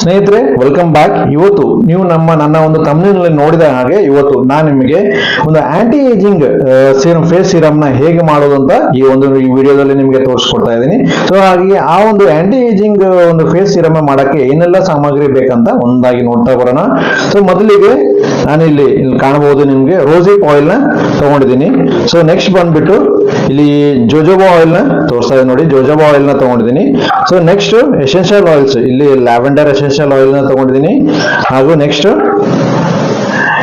ಸ್ನೇಹಿತರೆ, welcome back. ಇವತ್ತು ನೀವು ನನ್ನ ಒಂದು ತಮಿಳಿನಲ್ಲಿ ನೋಡಿದ ಹಾಗೆ ಇವತ್ತು ನಾನು ನಿಮಗೆ ಒಂದು anti ageing serum, face serum ನ ಹೇಗೆ ಮಾಡೋದು ಅಂತ ಈ ವಿಡಿಯೋದಲ್ಲಿ ನಿಮಗೆ ತೋರಿಸ್ಕೊಡ್ತಾ ಇದ್ದೀನಿ. ಸೊ ಹಾಗೆ ಆ ಒಂದು ಆಂಟಿ ಏಜಿಂಗ್ ಒಂದು ಫೇಸ್ ಸೀರಮ್ ಮಾಡಕ್ಕೆ ಏನೆಲ್ಲ ಸಾಮಗ್ರಿ ಬೇಕಂತ ಒಂದಾಗಿ ನೋಡ್ತಾ ಬರೋಣ. ಸೊ ಮೊದಲಿಗೆ ನಾನು ಇಲ್ಲಿ ಕಾಣಬಹುದು ನಿಮ್ಗೆ ರೋಸಿಪ್ ಆಯಿಲ್ ನ ತಗೊಂಡಿದ್ದೀನಿ. ಸೊ ನೆಕ್ಸ್ಟ್ ಬಂದ್ಬಿಟ್ಟು ಇಲ್ಲಿ ಜೋಜೋಬಾ ಆಯಿಲ್ ನ ತೋರಿಸ್ತಾ ಇದೆ ನೋಡಿ, ಜೋಜೋಬಾ ಆಯಿಲ್ ನ ತಗೊಂಡಿದ್ದೀನಿ. ಸೊ ನೆಕ್ಸ್ಟ್ ಎಸೆನ್ಷಿಯಲ್ ಆಯಿಲ್ಸ್, ಇಲ್ಲಿ ಲ್ಯಾವೆಂಡರ್ ಎಸೆನ್ಷಿಯಲ್ ಆಯಿಲ್ ನ ತಗೊಂಡಿದ್ದೀನಿ. ಹಾಗೂ ನೆಕ್ಸ್ಟ್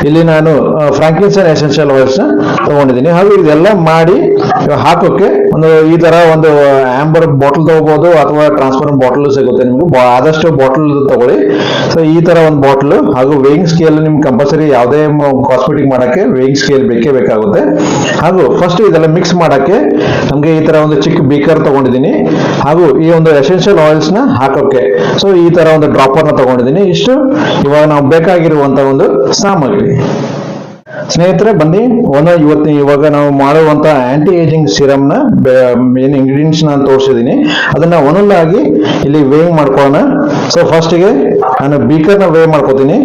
ಇಲ್ಲಿ ನಾನು ಫ್ರಾಂಕಿನ್ಸನ್ ಎಸೆನ್ಷಿಯಲ್ ಆಯಿಲ್ಸ್ ನ ತಗೊಂಡಿದ್ದೀನಿ. ಹಾಗೂ ಇದೆಲ್ಲ ಮಾಡಿ ಹಾಕೋಕೆ ಈ ತರ ಒಂದು ಆಂಬರ್ ಬಾಟಲ್ ತಗೋಬಹುದು ಅಥವಾ ಟ್ರಾನ್ಸ್ಪರೆಂಟ್ ಬಾಟಲ್ ಸಿಗುತ್ತೆ ನಿಮ್ಗೆ. ಆದಷ್ಟು ಬಾಟಲ್ ತಗೊಳ್ಳಿ. ಸೊ ಈ ತರ ಒಂದು ಬಾಟಲ್ ಹಾಗೂ ವೇಯಿಂಗ್ ಸ್ಕೇಲ್ ನಿಮ್ಗೆ ಕಂಪಲ್ಸರಿ ಯಾವುದೇ ಕಾಸ್ಮೆಟಿಕ್ ಮಾಡಕ್ಕೆ ವೇಯಿಂಗ್ ಸ್ಕೇಲ್ ಬೇಕೇ ಬೇಕಾಗುತ್ತೆ. ಹಾಗೂ ಫಸ್ಟ್ ಇದೆಲ್ಲ ಮಿಕ್ಸ್ ಮಾಡಕ್ಕೆ ನಮ್ಗೆ ಈ ತರ ಒಂದು ಚಿಕ್ಕ ಬೀಕರ್ ತಗೊಂಡಿದ್ದೀನಿ. ಹಾಗೂ ಈ ಒಂದು ಎಸೆನ್ಷಿಯಲ್ ಆಯಿಲ್ಸ್ ನ ಹಾಕೋಕೆ ಸೊ ಈ ತರ ಒಂದು ಡ್ರಾಪರ್ ನ ತಗೊಂಡಿದ್ದೀನಿ. ಇಷ್ಟು ಇವಾಗ ನಾವು ಬೇಕಾಗಿರುವಂತ ಒಂದು ಸಾಮಗ್ರಿ. ಸ್ನೇಹಿತರೆ ಬನ್ನಿ, ಇವಾಗ ನಾವು ಮಾಡುವಂತ ಆಂಟಿ ಏಜಿಂಗ್ ಸಿರಮ್ ನ ಮೇನ್ ಇಂಗ್ರೀಡಿಯೆಂಟ್ಸ್ ನಾನು ತೋರಿಸಿದ್ದೀನಿ. ಅದನ್ನ ಒಂದೊಂದಾಗಿ ಇಲ್ಲಿ ವೇವ್ ಮಾಡ್ಕೊಳ್ಳೋಣ. ಸೊ ಫಸ್ಟ್ ಗೆ ನಾನು ಬೀಕರ್ ನ ವೇವ್ ಮಾಡ್ಕೋತೀನಿ.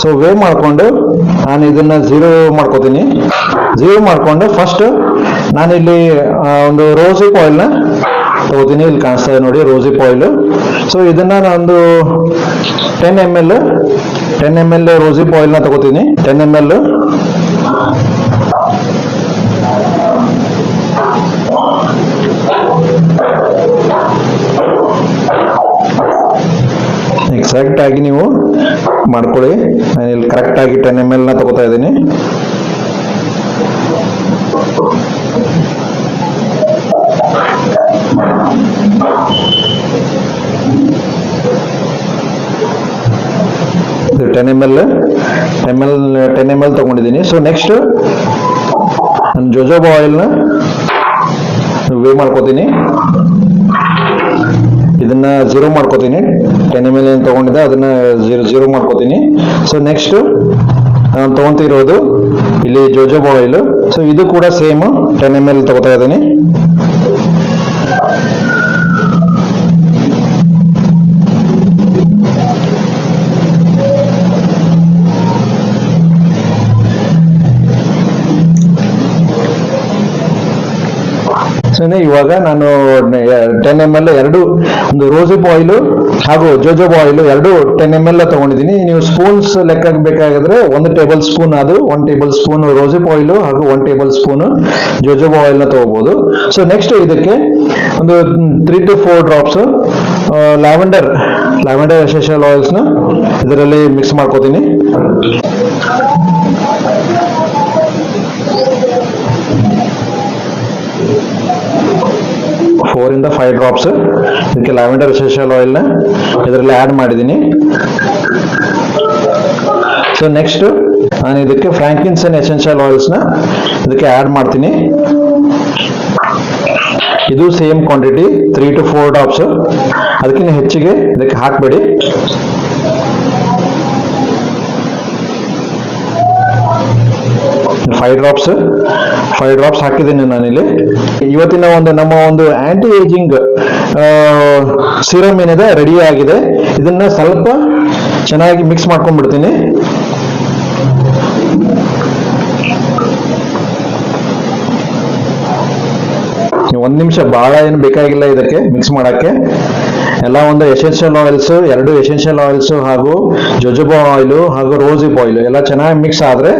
ಸೊ ವೇವ್ ಮಾಡ್ಕೊಂಡು ನಾನು ಇದನ್ನ ಝೀರೋ ಮಾಡ್ಕೋತೀನಿ. ಝೀರೋ ಮಾಡ್ಕೊಂಡು ಫಸ್ಟ್ ನಾನು ಇಲ್ಲಿ ಒಂದು ರೋಸಿಪ್ ಆಯಿಲ್ ನ ತಗೋತೀನಿ. ಇಲ್ಲಿ ಕಾಣಿಸ್ತಾ ಇದೆ ನೋಡಿ ರೋಸಿಪ್ ಆಯಿಲ್. ಸೊ ಇದನ್ನ ನಾನು 10 ml ರೋಸಿಪ್ ಆಯಿಲ್ ನ ತಗೋತೀನಿ. 10 ml. ಎಕ್ಸಾಕ್ಟ್ ಆಗಿ ನೀವು ಮಾಡ್ಕೊಳ್ಳಿ. ನಾನು ಇಲ್ಲಿ ಕರೆಕ್ಟ್ ಆಗಿ 10 ml ನ ತಗೋತಾ ಇದ್ದೀನಿ. ಟೆನ್ ಎಮ್ ಎಲ್ ತಗೊಂಡಿದ್ದೀನಿ. ಸೊ ನೆಕ್ಸ್ಟ್ ನಾನು ಜೋಜೋಬಾ ಆಯಿಲ್ ನ ವೇ ಮಾಡ್ಕೋತೀನಿ. ಇದನ್ನ ಝೀರೋ ಮಾಡ್ಕೋತೀನಿ. 10 ml ಏನು ತಗೊಂಡಿದ್ದೆ ಅದನ್ನ ಝೀರೋ ಮಾಡ್ಕೋತೀನಿ. ಸೊ ನೆಕ್ಸ್ಟ್ ನಾನು ತಗೊಂತಿರೋದು ಇಲ್ಲಿ ಜೋಜೋಬಾ ಆಯಿಲ್. ಸೊ ಇದು ಕೂಡ ಸೇಮ್ 10 ml ತಗೋತಾ ಇದ್ದೀನಿ. ಇವಾಗ ನಾನು 10 ml ಎರಡು ಒಂದು ರೋಸಿಪ್ ಆಯಿಲ್ ಹಾಗೂ ಜೋಜೋಬಾ ಆಯಿಲ್ ಎರಡು 10 ml ತಗೊಂಡಿದ್ದೀನಿ. ನೀವು ಸ್ಪೂನ್ಸ್ ಲೆಕ್ಕ ಬೇಕಾಗಿದ್ರೆ 1 ಟೇಬಲ್ ಸ್ಪೂನ್ ಅದು 1 ಟೇಬಲ್ ಸ್ಪೂನ್ ರೋಸಿಪ್ ಆಯಿಲ್ ಹಾಗೂ 1 ಟೇಬಲ್ ಸ್ಪೂನ್ ಜೋಜೋಬಾ ಆಯಿಲ್ ನ ತಗೋಬಹುದು. ಸೊ ನೆಕ್ಸ್ಟ್ ಇದಕ್ಕೆ ಒಂದು 3 to 4 drops lavender essential oils ನ ಇದರಲ್ಲಿ ಮಿಕ್ಸ್ ಮಾಡ್ಕೋತೀನಿ. 4 ಇಂದ 5 ಡ್ರಾಪ್ಸ್ ಇದಕ್ಕೆ ಲ್ಯಾವೆಂಡರ್ ಎಸೆನ್ಷಿಯಲ್ ಆಯಿಲ್ ನ ಇದರಲ್ಲಿ ಆಡ್ ಮಾಡಿದ್ದೀನಿ. ಸೊ ನೆಕ್ಸ್ಟ್ ನಾನು ಇದಕ್ಕೆ ಫ್ರಾಂಕಿನ್ಸನ್ ಎಸೆನ್ಷಿಯಲ್ ಆಯಿಲ್ಸ್ ನ ಇದಕ್ಕೆ ಆಡ್ ಮಾಡ್ತೀನಿ. ಇದು ಸೇಮ್ ಕ್ವಾಂಟಿಟಿ 3 to 4 ಡ್ರಾಪ್ಸ್. ಅದಕ್ಕಿಂತ ಹೆಚ್ಚಿಗೆ ಇದಕ್ಕೆ ಹಾಕಬೇಡಿ. ಫೈವ್ ಡ್ರಾಪ್ಸ್ ಹಾಕಿದ್ದೀನಿ ನಾನಿಲ್ಲಿ. ಇವತ್ತಿನ ನಮ್ಮ ಒಂದು ಆಂಟಿ ಏಜಿಂಗ್ ಸಿರಮ್ ಏನಿದೆ ರೆಡಿ ಆಗಿದೆ. ಇದನ್ನ ಸ್ವಲ್ಪ ಚೆನ್ನಾಗಿ ಮಿಕ್ಸ್ ಮಾಡ್ಕೊಂಡ್ಬಿಡ್ತೀನಿ. ಒಂದ್ ನಿಮಿಷ, ಬಹಳ ಏನು ಬೇಕಾಗಿಲ್ಲ ಇದಕ್ಕೆ ಮಿಕ್ಸ್ ಮಾಡಕ್ಕೆ. ಎಲ್ಲ ಒಂದು ಎಸೆನ್ಷಿಯಲ್ ಆಯಿಲ್ಸ್, 2 ಎಸೆನ್ಷಿಯಲ್ ಆಯಿಲ್ಸ್ ಹಾಗೂ ಜೋಜೋಬಾ ಆಯಿಲ್ ಹಾಗೂ ರೋಸಿಪ್ ಆಯಿಲ್ ಎಲ್ಲ ಚೆನ್ನಾಗಿ ಮಿಕ್ಸ್ ಆದ್ರೆ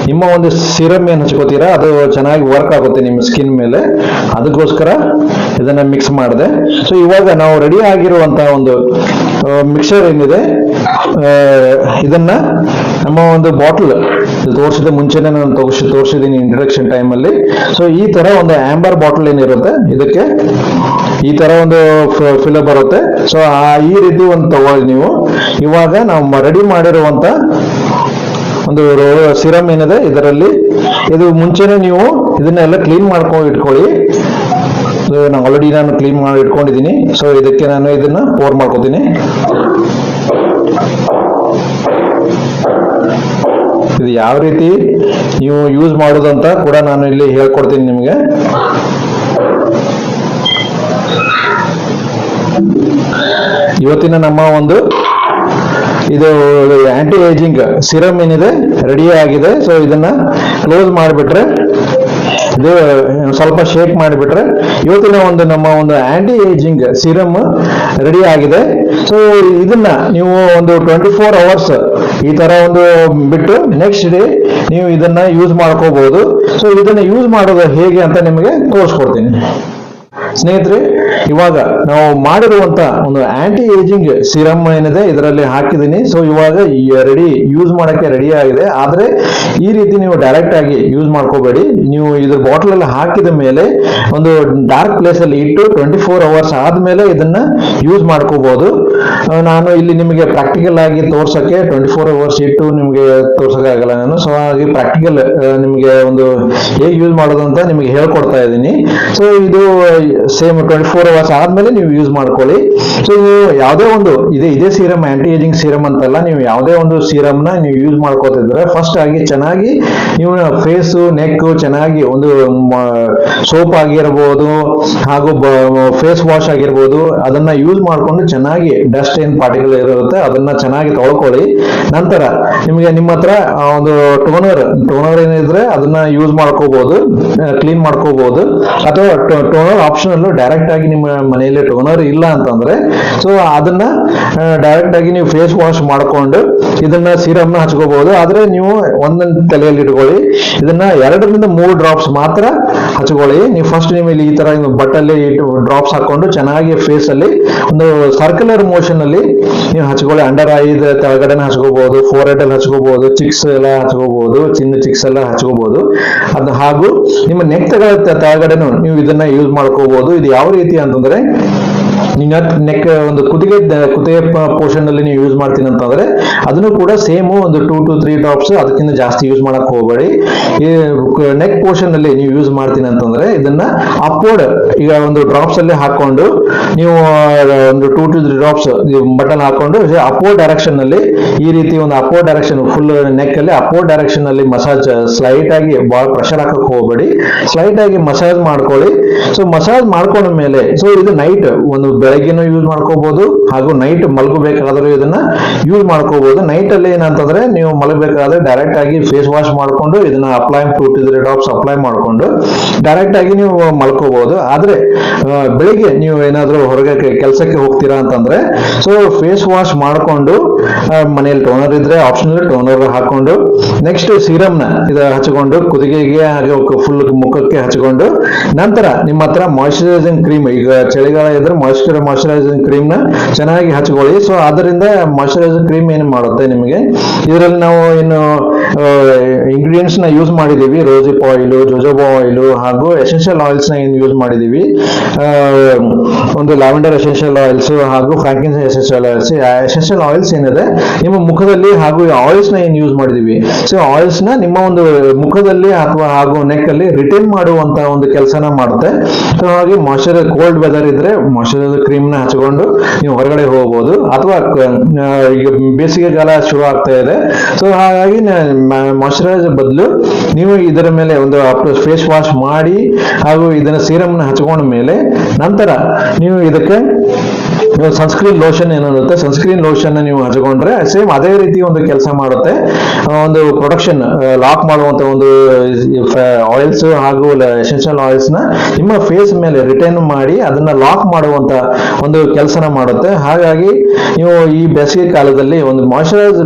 ನಿಮ್ಮ ಒಂದು ಸಿರಮ್ ಏನು ಹಚ್ಕೋತೀರಾ ಅದು ಚೆನ್ನಾಗಿ ವರ್ಕ್ ಆಗುತ್ತೆ ನಿಮ್ಮ ಸ್ಕಿನ್ ಮೇಲೆ. ಅದಕ್ಕೋಸ್ಕರ ಇದನ್ನ ಮಿಕ್ಸ್ ಮಾಡಿದೆ. ಸೊ ಇವಾಗ ನಾವು ರೆಡಿ ಆಗಿರುವಂತಹ ಒಂದು ಮಿಕ್ಸರ್ ಏನಿದೆ ಇದನ್ನ ನಮ್ಮ ಒಂದು ಬಾಟಲ್ ತೋರಿಸಿದ ಮುಂಚೆನೆ ನಾನು ತೋರಿಸಿದ್ದೀನಿ ಇಂಟ್ರಡಕ್ಷನ್ ಟೈಮ್ ಅಲ್ಲಿ. ಸೊ ಈ ತರ ಒಂದು ಆಂಬರ್ ಬಾಟಲ್ ಏನಿರುತ್ತೆ ಇದಕ್ಕೆ ಈ ತರ ಒಂದು ಫಿಲ್ ಬರುತ್ತೆ. ಸೊ ಈ ರೀತಿ ಒಂದು ತಗೊಳ್ಳಿ ನೀವು. ಇವಾಗ ನಾವು ರೆಡಿ ಮಾಡಿರುವಂತ ಒಂದು ಸಿರಮ್ ಏನಿದೆ ಇದರಲ್ಲಿ ಇದು ಮುಂಚೆನೆ ನೀವು ಇದನ್ನೆಲ್ಲ ಕ್ಲೀನ್ ಮಾಡ್ಕೊಂಡು ಇಟ್ಕೊಳ್ಳಿ. ನಾನು ಕ್ಲೀನ್ ಮಾಡಿ ಇಟ್ಕೊಂಡಿದ್ದೀನಿ. ಸೊ ಇದಕ್ಕೆ ನಾನು ಇದನ್ನ ಪೋರ್ ಮಾಡ್ಕೋತೀನಿ. ಇದು ಯಾವ ರೀತಿ ನೀವು ಯೂಸ್ ಮಾಡೋದಂತ ಕೂಡ ನಾನು ಇಲ್ಲಿ ಹೇಳ್ಕೊಡ್ತೀನಿ ನಿಮಗೆ. ಇವತ್ತಿನ ನಮ್ಮ ಒಂದು ಇದು ಆಂಟಿ ಏಜಿಂಗ್ ಸಿರಮ್ ಏನಿದೆ ರೆಡಿ ಆಗಿದೆ. ಸೊ ಇದನ್ನ ಕ್ಲೋಸ್ ಮಾಡಿಬಿಟ್ರೆ, ಇದು ಸ್ವಲ್ಪ ಶೇಕ್ ಮಾಡಿಬಿಟ್ರೆ ಇವತ್ತಿನ ಒಂದು ನಮ್ಮ ಒಂದು ಆಂಟಿ ಏಜಿಂಗ್ ಸಿರಮ್ ರೆಡಿ ಆಗಿದೆ. ಸೊ ಇದನ್ನ ನೀವು ಒಂದು 24 hours ಈ ತರ ಒಂದು ಬಿಟ್ಟು ನೆಕ್ಸ್ಟ್ ಡೇ ನೀವು ಇದನ್ನ ಯೂಸ್ ಮಾಡ್ಕೋಬಹುದು. ಸೊ ಇದನ್ನ ಯೂಸ್ ಮಾಡೋದು ಹೇಗೆ ಅಂತ ನಿಮಗೆ ತೋರಿಸ್ಕೊಡ್ತೀನಿ. ಸ್ನೇಹಿತರೆ, ಇವಾಗ ನಾವು ಮಾಡಿರುವಂತ ಒಂದು ಆಂಟಿ ಏಜಿಂಗ್ ಸಿರಮ್ ಏನಿದೆ ಇದರಲ್ಲಿ ಹಾಕಿದ್ದೀನಿ. ಸೊ ಇವಾಗ ರೆಡಿ, ಯೂಸ್ ಮಾಡಕ್ಕೆ ರೆಡಿ ಆಗಿದೆ. ಆದ್ರೆ ಈ ರೀತಿ ನೀವು ಡೈರೆಕ್ಟ್ ಆಗಿ ಯೂಸ್ ಮಾಡ್ಕೋಬೇಡಿ. ನೀವು ಇದ್ರ ಬಾಟಲ್ ಅಲ್ಲಿ ಹಾಕಿದ ಮೇಲೆ ಒಂದು ಡಾರ್ಕ್ ಪ್ಲೇಸ್ ಅಲ್ಲಿ ಇಟ್ಟು 24 hours ಆದ್ಮೇಲೆ ಇದನ್ನ ಯೂಸ್ ಮಾಡ್ಕೋಬಹುದು. ನಾನು ಇಲ್ಲಿ ನಿಮಗೆ ಪ್ರಾಕ್ಟಿಕಲ್ ಆಗಿ ತೋರ್ಸಕ್ಕೆ 24 hours ಇಟ್ಟು ನಿಮಗೆ ತೋರ್ಸಕ್ಕಾಗಲ್ಲ ನಾನು. ಸೊ ಹಾಗಾಗಿ ಪ್ರಾಕ್ಟಿಕಲ್ ನಿಮಗೆ ಒಂದು ಹೇಗೆ ಯೂಸ್ ಮಾಡೋದು ಅಂತ ನಿಮಗೆ ಹೇಳ್ಕೊಡ್ತಾ ಇದ್ದೀನಿ. ಸೊ ಇದು ಸೇಮ್ 24 hours ಆದ್ಮೇಲೆ ನೀವು ಯೂಸ್ ಮಾಡ್ಕೊಳ್ಳಿ. ಸೊ ನೀವು ಯಾವುದೇ ಒಂದು ಇದೇ ಸೀರಮ್ ಆಂಟಿ ಏಜಿಂಗ್ ಸೀರಮ್ ಅಂತಲ್ಲ, ನೀವು ಯಾವುದೇ ಒಂದು ಸೀರಮ್ ನ ನೀವು ಯೂಸ್ ಮಾಡ್ಕೋತಿದ್ರೆ ಫಸ್ಟ್ ಆಗಿ ಚೆನ್ನಾಗಿ ನೀವು ಫೇಸ್ ನೆಕ್ ಚೆನ್ನಾಗಿ ಒಂದು ಸೋಪ್ ಆಗಿರಬಹುದು ಹಾಗೂ ಫೇಸ್ ವಾಶ್ ಆಗಿರ್ಬೋದು ಅದನ್ನ ಯೂಸ್ ಮಾಡ್ಕೊಂಡು ಚೆನ್ನಾಗಿ ಡಸ್ಟ್ ಏನ್ ಪಾರ್ಟಿಕಲ್ ಇರುತ್ತೆ ಅದನ್ನ ಚೆನ್ನಾಗಿ ತೊಳ್ಕೊಳ್ಳಿ. ನಂತರ ನಿಮಗೆ ನಿಮ್ಮ ಹತ್ರ ಒಂದು ಟೋನರ್ ಏನಿದ್ರೆ ಅದನ್ನ ಯೂಸ್ ಮಾಡ್ಕೋಬಹುದು, ಕ್ಲೀನ್ ಮಾಡ್ಕೋಬಹುದು. ಅಥವಾ ಟೋನರ್ ಆಪ್ಷನಲ್ ಡೈರೆಕ್ಟ್ ಆಗಿ ನಿಮ್ಮ ಮನೆಯಲ್ಲಿ ಟೋನರ್ ಇಲ್ಲ ಅಂತಂದ್ರೆ ಸೊ ಅದನ್ನ ಡೈರೆಕ್ಟ್ ಆಗಿ ನೀವು ಫೇಸ್ ವಾಶ್ ಮಾಡ್ಕೊಂಡು ಇದನ್ನ ಸಿರಮ್ ನ ಹಚ್ಕೋಬಹುದು. ಆದ್ರೆ ನೀವು ಒಂದೊಂದು ತಲೆಯಲ್ಲಿ ಇಟ್ಕೊಳ್ಳಿ, ಇದನ್ನ 2-3 ಡ್ರಾಪ್ಸ್ ಮಾತ್ರ ಹಚ್ಕೊಳ್ಳಿ. ನೀವು ಫಸ್ಟ್ ನೀವು ಇಲ್ಲಿ ಈ ತರ ಬಟ್ಟಲ್ಲಿ ಡ್ರಾಪ್ಸ್ ಹಾಕೊಂಡು ಚೆನ್ನಾಗಿ ಫೇಸ್ ಅಲ್ಲಿ ಒಂದು ಸರ್ಕ್ಯುಲರ್ ಮೋಷನ್ ಅಲ್ಲಿ ನೀವು ಹಚ್ಕೊಳ್ಳಿ. ಅಂಡರ್ ಐ ಕೆಳಗಡೆನ ಹಚ್ಕೋಬಹುದು, ಫೋರ್ ಹೆಡ್ ಅಲ್ಲಿ ಹಚ್ಕೋಬಹುದು, ಚಿಕ್ಸ್ ಎಲ್ಲ ಹಚ್ಕೋಬಹುದು, ಚಿನ್ನ ಚಿಕ್ಸ್ ಎಲ್ಲ ಹಚ್ಕೋಬಹುದು. ಅದು ಹಾಗೂ ನಿಮ್ಮ ನೆಕ್ ಕೆಳಗಡೆನು ನೀವು ಇದನ್ನ ಯೂಸ್ ಮಾಡ್ಕೋಬಹುದು. ಇದು ಯಾವ ರೀತಿ ಅಂತಂದ್ರೆ ನೆಕ್ ಒಂದು ಕುತ್ತಿಗೆ ಪೋರ್ಷನ್ ಅಲ್ಲಿ ನೀವು ಯೂಸ್ ಮಾಡ್ತೀನಿ ಅಂತಂದ್ರೆ ಅದನ್ನು ಕೂಡ ಸೇಮ್ ಒಂದು 2 to 3 ಡ್ರಾಪ್ಸ್, ಅದಕ್ಕಿಂತ ಜಾಸ್ತಿ ಯೂಸ್ ಮಾಡಕ್ ಹೋಗಬೇಡಿ. ಈ ನೆಕ್ ಪೋರ್ಷನ್ ಅಲ್ಲಿ ನೀವು ಯೂಸ್ ಮಾಡ್ತೀನಿ ಅಂತಂದ್ರೆ ಇದನ್ನ ಅಪ್ವರ್ಡ್ ಈಗ ಒಂದು ಡ್ರಾಪ್ಸ್ ಅಲ್ಲಿ ಹಾಕೊಂಡು ನೀವು ಒಂದು 2 to 3 ಡ್ರಾಪ್ಸ್ ಬಟನ್ ಹಾಕೊಂಡು ಅಪ್ವರ್ಡ್ ಡೈರೆಕ್ಷನ್ ಅಲ್ಲಿ ಈ ರೀತಿ ಒಂದು ಅಪ್ವರ್ಡ್ ಡೈರೆಕ್ಷನ್ ಫುಲ್ ನೆಕ್ ಅಲ್ಲಿ ಅಪ್ವರ್ಡ್ ಡೈರೆಕ್ಷನ್ ಅಲ್ಲಿ ಮಸಾಜ್ ಸ್ಲೈಟ್ ಆಗಿ ಬಹಳ ಪ್ರೆಷರ್ ಹಾಕಕ್ ಹೋಗಬೇಡಿ, ಸ್ಲೈಟ್ ಆಗಿ ಮಸಾಜ್ ಮಾಡ್ಕೊಳ್ಳಿ. ಸೊ ಮಸಾಜ್ ಮಾಡ್ಕೊಂಡ ಮೇಲೆ ಸೊ ಇದು ನೈಟ್ ಒಂದು ಬೆಳಗ್ಗೆನೂ ಯೂಸ್ ಮಾಡ್ಕೋಬಹುದು ಹಾಗೂ ನೈಟ್ ಮಲಗಬೇಕಾದ್ರೂ ಇದನ್ನ ಯೂಸ್ ಮಾಡ್ಕೋಬಹುದು. ನೈಟ್ ಅಲ್ಲಿ ಏನಂತಂದ್ರೆ ನೀವು ಮಲಗಬೇಕಾದ್ರೆ ಡೈರೆಕ್ಟ್ ಆಗಿ ಫೇಸ್ ವಾಶ್ ಮಾಡ್ಕೊಂಡು ಇದನ್ನ ಅಪ್ಲೈ 2 to 3 ಡ್ರಾಪ್ಸ್ ಅಪ್ಲೈ ಮಾಡ್ಕೊಂಡು ಡೈರೆಕ್ಟ್ ಆಗಿ ನೀವು ಮಲ್ಕೋಬಹುದು. ಆದ್ರೆ ಬೆಳಿಗ್ಗೆ ನೀವು ಏನಾದ್ರೂ ಹೊರಗೆ ಕೆಲಸಕ್ಕೆ ಹೋಗ್ತೀರಾ ಅಂತಂದ್ರೆ ಸೊ ಫೇಸ್ ವಾಶ್ ಮಾಡ್ಕೊಂಡು ಮನೆಯಲ್ಲಿ ಟೋನರ್ ಇದ್ರೆ ಆಪ್ಷನಲ್ ಟೋನರ್ ಹಾಕೊಂಡು ನೆಕ್ಸ್ಟ್ ಸಿರಮ್ ನ ಹಚ್ಕೊಂಡು ಕುದಿಗೆಗೆ ಫುಲ್ ಮುಖಕ್ಕೆ ಹಚ್ಕೊಂಡು ನಂತರ ನಿಮ್ಮ ಹತ್ರ ಮಾಯಿಶ್ಚರೈಸಿಂಗ್ ಕ್ರೀಮ್, ಈಗ ಚಳಿಗಾಲ ಇದ್ರೆ ಮಾಯಿಶ್ಚರೈಸಿಂಗ್ ಕ್ರೀಮ್ ನ ಚೆನ್ನಾಗಿ ಹಚ್ಕೊಳ್ಳಿ. ಸೊ ಅದರಿಂದ ಮಾಯಿಶ್ಚರೈಸಿಂಗ್ ಕ್ರೀಮ್ ಏನು ಮಾಡುತ್ತೆ ನಿಮಗೆ, ಇದರಲ್ಲಿ ನಾವು ಏನು ಇಂಗ್ರೀಡಿಯೆಂಟ್ಸ್ ನ ಯೂಸ್ ಮಾಡಿದೀವಿ, ರೋಸಿಪ್ ಆಯಿಲ್, ಜೋಜೋಬಾ ಆಯಿಲ್ ಹಾಗೂ ಎಸೆನ್ಷಿಯಲ್ ಆಯಿಲ್ಸ್ ನ ಏನು ಯೂಸ್ ಮಾಡಿದೀವಿ, ಒಂದು ಲ್ಯಾವೆಂಡರ್ ಎಸೆನ್ಷಿಯಲ್ ಆಯಿಲ್ಸ್ ಹಾಗೂ ಫ್ರಾಂಕಿನ್ಸ್ ಎಸೆನ್ಷಿಯಲ್ ಆಯಿಲ್ಸ್. ಎಸೆನ್ಷಿಯಲ್ ಆಯಿಲ್ಸ್ ಏನಿದೆ ನಿಮ್ಮ ಮುಖದಲ್ಲಿ ಹಾಗೂ ಆಯಿಲ್ಸ್ ನ ಏನು ಯೂಸ್ ಮಾಡಿದೀವಿ ಸೊ ಆಯಿಲ್ಸ್ ನ ನಿಮ್ಮ ಒಂದು ಮುಖದಲ್ಲಿ ಅಥವಾ ಹಾಗೂ ನೆಕ್ ಅಲ್ಲಿ ರಿಟೈನ್ ಮಾಡುವಂತ ಒಂದು ಕೆಲಸನ ಮಾಡುತ್ತೆ. ಸೊ ಹಾಗೆ ಕೋಲ್ಡ್ ವೆದರ್ ಇದ್ರೆ ಮಾಯಿಶ್ಚರೈಸರ್ ಕ್ರೀಮ್ ನ ಹಚ್ಕೊಂಡು ನೀವು ಹೊರಗಡೆ ಹೋಗಬಹುದು. ಅಥವಾ ಈಗ ಬೇಸಿಗೆ ಕಾಲ ಶುರು ಆಗ್ತಾ ಇದೆ, ಸೊ ಹಾಗಾಗಿ ಮಾಯಿಶ್ಚರೈಸರ್ ಬದಲು ನೀವು ಇದರ ಮೇಲೆ ಒಂದು ಫೇಸ್ ವಾಶ್ ಮಾಡಿ ಹಾಗೂ ಇದನ್ನ ಸೀರಮ್ ನ ಹಚ್ಕೊಂಡ ಮೇಲೆ ನಂತರ ನೀವು ಇದಕ್ಕೆ ಸನ್ಸ್ಕ್ರೀನ್ ಲೋಷನ್ ಏನಿರುತ್ತೆ ಸನ್ಸ್ಕ್ರೀನ್ ಲೋಷನ್ ನೀವು ಹಚ್ಕೊಂಡ್ರೆ ಸೇಮ್ ಅದೇ ರೀತಿ ಒಂದು ಕೆಲಸ ಮಾಡುತ್ತೆ. ಒಂದು ಪ್ರೊಡಕ್ಷನ್ ಲಾಕ್ ಮಾಡುವಂತ ಒಂದು ಆಯಿಲ್ಸ್ ಹಾಗೂ ಎಸೆನ್ಷಿಯಲ್ ಆಯಿಲ್ಸ್ ನ ನಿಮ್ಮ ಫೇಸ್ ಮೇಲೆ ರಿಟೈನ್ ಮಾಡಿ ಅದನ್ನ ಲಾಕ್ ಮಾಡುವಂತ ಒಂದು ಕೆಲಸನ ಮಾಡುತ್ತೆ. ಹಾಗಾಗಿ ನೀವು ಈ ಬೇಸಿಗೆ ಕಾಲದಲ್ಲಿ ಒಂದು ಮಾಯಿಶ್ಚರೈಸ್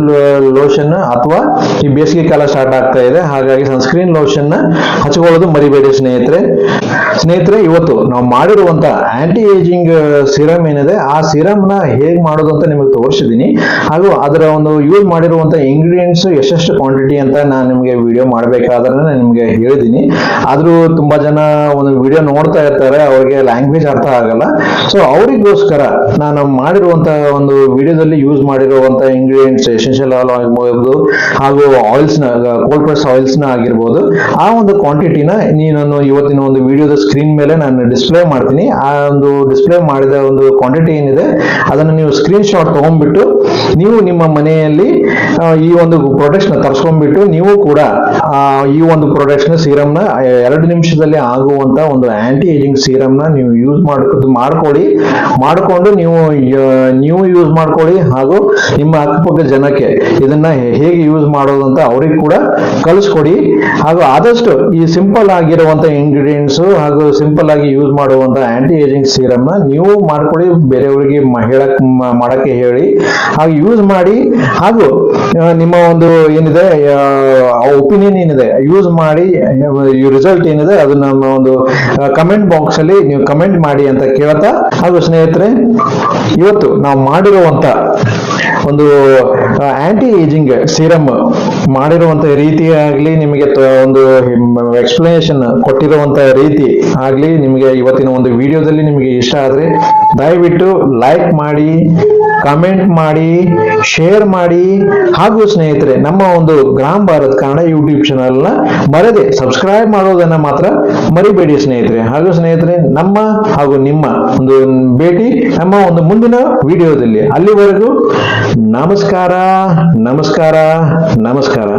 ಲೋಷನ್ ಅಥವಾ ಈ ಬೇಸಿಗೆ ಕಾಲ ಸ್ಟಾರ್ಟ್ ಆಗ್ತಾ ಇದೆ, ಹಾಗಾಗಿ ಸನ್ಸ್ಕ್ರೀನ್ ಲೋಷನ್ ನ ಹಚ್ಕೊಳ್ಳೋದು ಮರಿಬೇಡಿ ಸ್ನೇಹಿತರೆ. ಇವತ್ತು ನಾವು ಮಾಡಿರುವಂತ ಆಂಟಿ ಏಜಿಂಗ್ ಸಿರಮ್ ಏನಿದೆ ಆ ಸಿರಮ್ ನ ಹೇಗ್ ಮಾಡೋದು ಅಂತ ನಿಮಗೆ ತೋರಿಸಿದೀನಿ. ಹಾಗೂ ಅದರ ಒಂದು ಯೂಸ್ ಮಾಡಿರುವಂತ ಇಂಗ್ರೀಡಿಯೆಂಟ್ಸ್ ಎಷ್ಟೆಷ್ಟು ಕ್ವಾಂಟಿಟಿ ಅಂತ ನಾನು ನಿಮಗೆ ವಿಡಿಯೋ ಮಾಡಬೇಕಾದ್ರೆ ನಿಮಗೆ ಹೇಳಿದೀನಿ. ಆದ್ರೂ ತುಂಬಾ ಜನ ಒಂದು ವಿಡಿಯೋ ನೋಡ್ತಾ ಇರ್ತಾರೆ, ಅವ್ರಿಗೆ ಲ್ಯಾಂಗ್ವೇಜ್ ಅರ್ಥ ಆಗಲ್ಲ. ಸೊ ಅವರಿಗೋಸ್ಕರ ನಾನು ಮಾಡಿರುವಂತ ಒಂದು ವಿಡಿಯೋದಲ್ಲಿ ಯೂಸ್ ಮಾಡಿರುವಂತ ಇಂಗ್ರೀಡಿಯೆಂಟ್ಸ್ ಎಸೆನ್ಷಿಯಲ್ ಆಯಿಲ್ ಆಗಿರ್ಬೋದು ಹಾಗೂ ಆಯಿಲ್ಸ್ ನ ಕೋಲ್ಡ್ ಪ್ರೆಸ್ ಆಯಿಲ್ಸ್ ನ ಆಗಿರ್ಬೋದು ಆ ಒಂದು ಕ್ವಾಂಟಿಟಿನ ನಾನು ಇವತ್ತಿನ ಒಂದು ವಿಡಿಯೋದ ಸ್ಕ್ರೀನ್ ಮೇಲೆ ನಾನು ಡಿಸ್ಪ್ಲೇ ಮಾಡ್ತೀನಿ. ಆ ಒಂದು ಡಿಸ್ಪ್ಲೇ ಮಾಡಿದ ಒಂದು ಕ್ವಾಂಟಿಟಿ ಏನಿದೆ ಅದನ್ನು ನೀವು ಸ್ಕ್ರೀನ್ ಶಾಟ್ ತಗೊಂಡ್ಬಿಟ್ಟು ನೀವು ನಿಮ್ಮ ಮನೆಯಲ್ಲಿ ಈ ಒಂದು ಪ್ರಾಡಕ್ಟ್ಸ್ ನ ತರಿಸ್ಕೊಂಡ್ಬಿಟ್ಟು ನೀವು ಕೂಡ ಈ ಒಂದು ಪ್ರಾಡಕ್ಟ್ಸ್ ನ ಸೀರಮ್ ನ 2 ನಿಮಿಷದಲ್ಲಿ ಆಗುವಂತ ಒಂದು ಆಂಟಿ ಏಜಿಂಗ್ ಸೀರಮ್ ನ ನೀವು ಯೂಸ್ ಮಾಡಿಕೊಂಡು ನೀವು ಯೂಸ್ ಮಾಡ್ಕೊಳ್ಳಿ, ಹಾಗೂ ನಿಮ್ಮ ಅಕ್ಕಪಕ್ಕ ಜನಕ್ಕೆ ಇದನ್ನ ಹೇಗೆ ಯೂಸ್ ಮಾಡೋದು ಅಂತ ಅವ್ರಿಗೆ ಕೂಡ ಕಲಿಸ್ಕೊಡಿ. ಹಾಗೂ ಆದಷ್ಟು ಈ ಸಿಂಪಲ್ ಆಗಿರುವಂತ ಇಂಗ್ರೀಡಿಯೆಂಟ್ಸ್ ಹಾಗೂ ಸಿಂಪಲ್ ಆಗಿ ಯೂಸ್ ಮಾಡುವಂತ ಆಂಟಿ ಏಜಿಂಗ್ ಸೀರಮ್ ನ ನೀವು ಮಾಡ್ಕೊಳ್ಳಿ, ಬೇರೆಯವರಿಗೆ ಮಾಡಕ್ಕೆ ಹೇಳಿ, ಹಾಗೂ ಯೂಸ್ ಮಾಡಿ. ಹಾಗೂ ನಿಮ್ಮ ಒಂದು ಏನಿದೆ ಒಪಿನಿಯನ್ ಏನಿದೆ ಯೂಸ್ ಮಾಡಿ ರಿಸಲ್ಟ್ ಏನಿದೆ ಅದು ನಮ್ಮ ಒಂದು ಕಮೆಂಟ್ ಬಾಕ್ಸ್ ಅಲ್ಲಿ ನೀವು ಕಮೆಂಟ್ ಮಾಡಿ ಅಂತ ಕೇಳ್ತಾ, ಹಾಗೂ ಸ್ನೇಹಿತರೆ ಇವತ್ತು ನಾವು ಮಾಡಿರುವಂತ ಒಂದು ಆಂಟಿ ಏಜಿಂಗ್ ಸೀರಮ್ ಮಾಡಿರುವಂತ ರೀತಿ ಆಗ್ಲಿ, ನಿಮಗೆ ಒಂದು ಎಕ್ಸ್ಪ್ಲನೇಷನ್ ಕೊಟ್ಟಿರುವಂತ ರೀತಿ ಆಗ್ಲಿ, ನಿಮಗೆ ಇವತ್ತಿನ ಒಂದು ವಿಡಿಯೋದಲ್ಲಿ ನಿಮಗೆ ಇಷ್ಟ ಆದ್ರೆ ದಯವಿಟ್ಟು ಲೈಕ್ ಮಾಡಿ, ಕಮೆಂಟ್ ಮಾಡಿ, ಶೇರ್ ಮಾಡಿ, ಹಾಗೂ ಸ್ನೇಹಿತರೆ ನಮ್ಮ ಒಂದು gram Bharat Kannada YouTube channel ನ ಮರದೆ ಸಬ್ಸ್ಕ್ರೈಬ್ ಮಾಡೋದನ್ನ ಮಾತ್ರ ಮರಿಬೇಡಿ ಸ್ನೇಹಿತರೆ. ಹಾಗೂ ಸ್ನೇಹಿತರೆ ನಮ್ಮ ಹಾಗೂ ನಿಮ್ಮ ಒಂದು ಭೇಟಿ ನಮ್ಮ ಒಂದು ಮುಂದಿನ ವಿಡಿಯೋದಲ್ಲಿ. ಅಲ್ಲಿವರೆಗೂ ನಮಸ್ಕಾರ ನಮಸ್ಕಾರ ನಮಸ್ಕಾರ.